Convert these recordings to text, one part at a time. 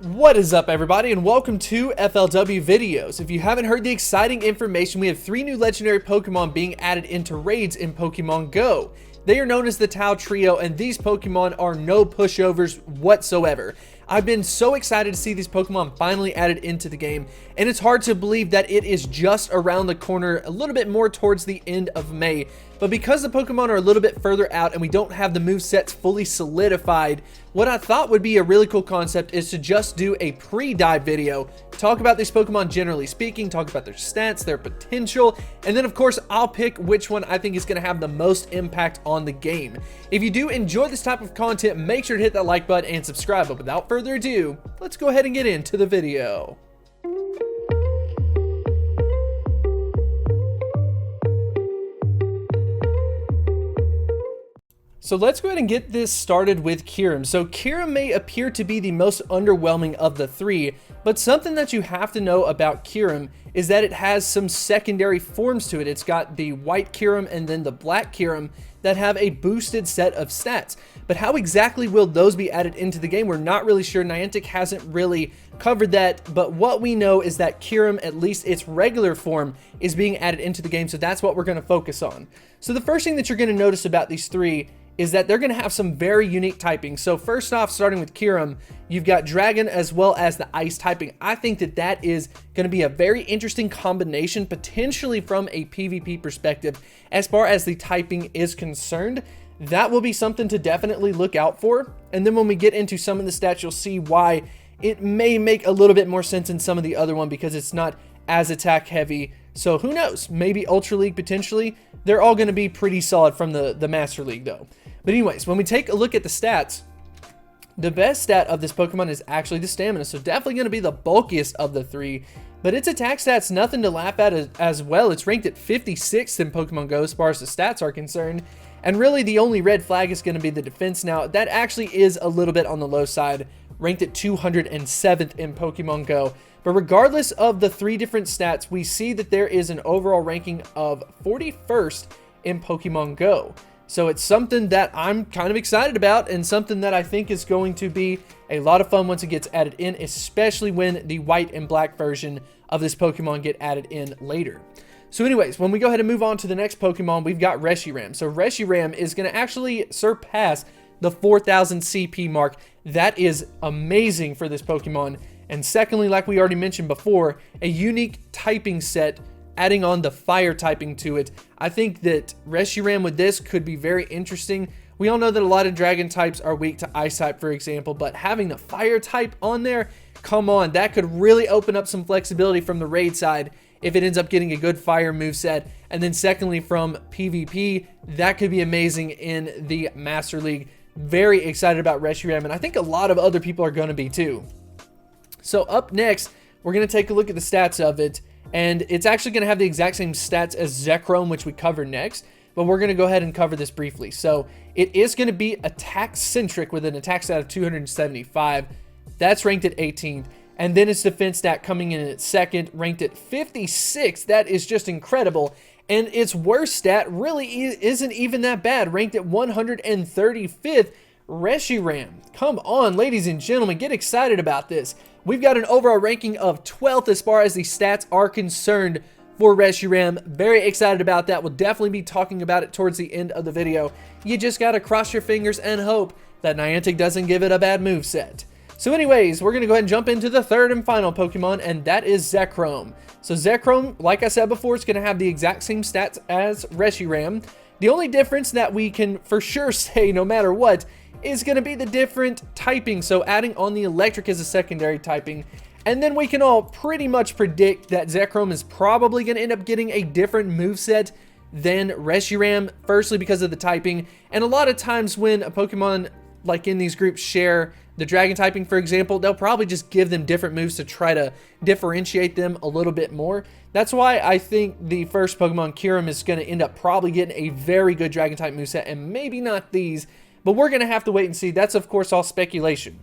What is up, everybody, and welcome to FLW Videos. If you haven't heard the exciting information, we have 3 new legendary Pokemon being added into raids in Pokemon Go. They are known as the Tau Trio, and these Pokemon are no pushovers whatsoever. I've been so excited to see these Pokemon finally added into the game, and it's hard to believe that it is just around the corner, a little bit more towards the end of May. But because the Pokemon are a little bit further out and we don't have the movesets fully solidified, what I thought would be a really cool concept is to just do a pre-dive video, talk about these Pokemon generally speaking, talk about their stats, their potential, and then of course I'll pick which one I think is going to have the most impact on the game. If you do enjoy this type of content, make sure to hit that like button and subscribe. But without further ado, let's go ahead and get into the video. So let's go ahead and get this started with Kyurem. So Kyurem may appear to be the most underwhelming of the 3, but something that you have to know about Kyurem is that it has some secondary forms to it. It's got the white Kyurem and then the black Kyurem that have a boosted set of stats. But how exactly will those be added into the game? We're not really sure. Niantic hasn't really covered that, but what we know is that Kyurem, at least its regular form, is being added into the game, so that's what we're going to focus on. So the first thing that you're going to notice about these 3 is that they're going to have some very unique typing. So first off, starting with Kyurem, you've got Dragon as well as the Ice typing. I think that that is going to be a very interesting combination, potentially from a PvP perspective. As far as the typing is concerned, that will be something to definitely look out for. And then when we get into some of the stats, you'll see why it may make a little bit more sense in some of the other one because it's not as attack heavy. So who knows, maybe Ultra League potentially. They're all going to be pretty solid from the Master League though. But anyways, when we take a look at the stats, the best stat of this Pokemon is actually the stamina. So definitely going to be the bulkiest of the 3. But its attack stats, nothing to laugh at as well. It's ranked at 56th in Pokemon Go as far as the stats are concerned. And really the only red flag is going to be the defense. Now that actually is a little bit on the low side, ranked at 207th in Pokemon Go. But regardless of the 3 different stats, we see that there is an overall ranking of 41st in Pokemon Go. So it's something that I'm kind of excited about and something that I think is going to be a lot of fun once it gets added in, especially when the white and black version of this Pokemon get added in later. So anyways, when we go ahead and move on to the next Pokemon, we've got Reshiram. So Reshiram is going to actually surpass the 4,000 CP mark. That is amazing for this Pokemon. And secondly, like we already mentioned before, a unique typing set, adding on the fire typing to it. I think that Reshiram with this could be very interesting. We all know that a lot of dragon types are weak to ice type, for example, but having the fire type on there, come on, that could really open up some flexibility from the raid side if it ends up getting a good fire moveset. And then secondly, from PvP, that could be amazing in the Master League. Very excited about Reshiram, and I think a lot of other people are going to be too. So up next, we're going to take a look at the stats of it. And it's actually going to have the exact same stats as Zekrom, which we cover next. But we're going to go ahead and cover this briefly. So it is going to be attack-centric with an attack stat of 275. That's ranked at 18th. And then its defense stat coming in at 2nd, ranked at 56th. That is just incredible. And its worst stat really isn't even that bad, ranked at 135th. Reshiram. Come on, ladies and gentlemen, get excited about this. We've got an overall ranking of 12th as far as the stats are concerned for Reshiram. Very excited about that. We'll definitely be talking about it towards the end of the video. You just got to cross your fingers and hope that Niantic doesn't give it a bad moveset. So anyways, we're going to go ahead and jump into the third and final Pokemon, and that is Zekrom. So Zekrom, like I said before, it's going to have the exact same stats as Reshiram. The only difference that we can for sure say no matter what is going to be the different typing. So adding on the electric as a secondary typing. And then we can all pretty much predict that Zekrom is probably going to end up getting a different moveset than Reshiram. Firstly, because of the typing. And a lot of times when a Pokemon like in these groups share the dragon typing, for example, they'll probably just give them different moves to try to differentiate them a little bit more. That's why I think the first Pokemon, Kyurem, is going to end up probably getting a very good dragon type moveset and maybe not these. But we're going to have to wait and see. That's, of course, all speculation.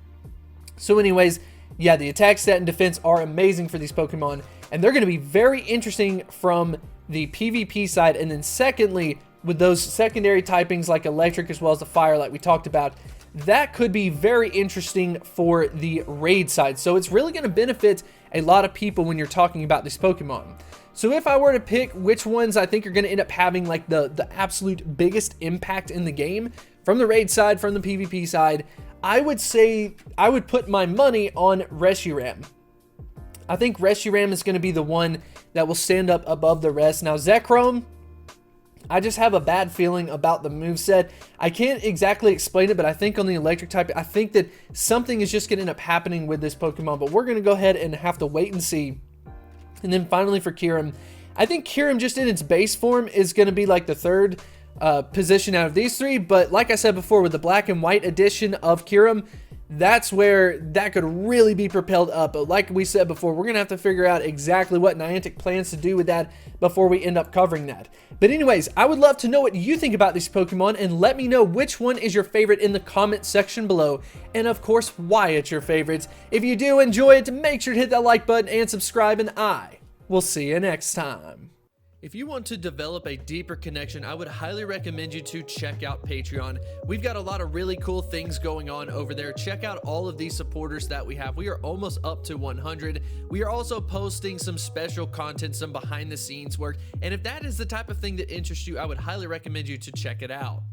So anyways, yeah, the attack stat and defense are amazing for these Pokemon. And they're going to be very interesting from the PvP side. And then secondly, with those secondary typings like electric as well as the fire like we talked about, that could be very interesting for the raid side. So it's really going to benefit a lot of people when you're talking about this Pokemon. So if I were to pick which ones I think are going to end up having like the absolute biggest impact in the game, from the raid side, from the PvP side, I would say I would put my money on Reshiram. I think Reshiram is going to be the one that will stand up above the rest. Now Zekrom, I just have a bad feeling about the moveset. I can't exactly explain it, but I think on the electric type, I think that something is just going to end up happening with this Pokemon, but we're going to go ahead and have to wait and see. And then finally for Kyurem, I think Kyurem just in its base form is going to be like the third position out of these three, but like I said before, with the black and white edition of Kyurem, that's where that could really be propelled up. But like we said before, we're going to have to figure out exactly what Niantic plans to do with that before we end up covering that. But anyways, I would love to know what you think about these Pokemon, and let me know which one is your favorite in the comment section below, and of course why it's your favorite. If you do enjoy it, make sure to hit that like button and subscribe, and I will see you next time. If you want to develop a deeper connection, I would highly recommend you to check out Patreon. We've got a lot of really cool things going on over there. Check out all of these supporters that we have. We are almost up to 100. We are also posting some special content, some behind the scenes work. And if that is the type of thing that interests you, I would highly recommend you to check it out.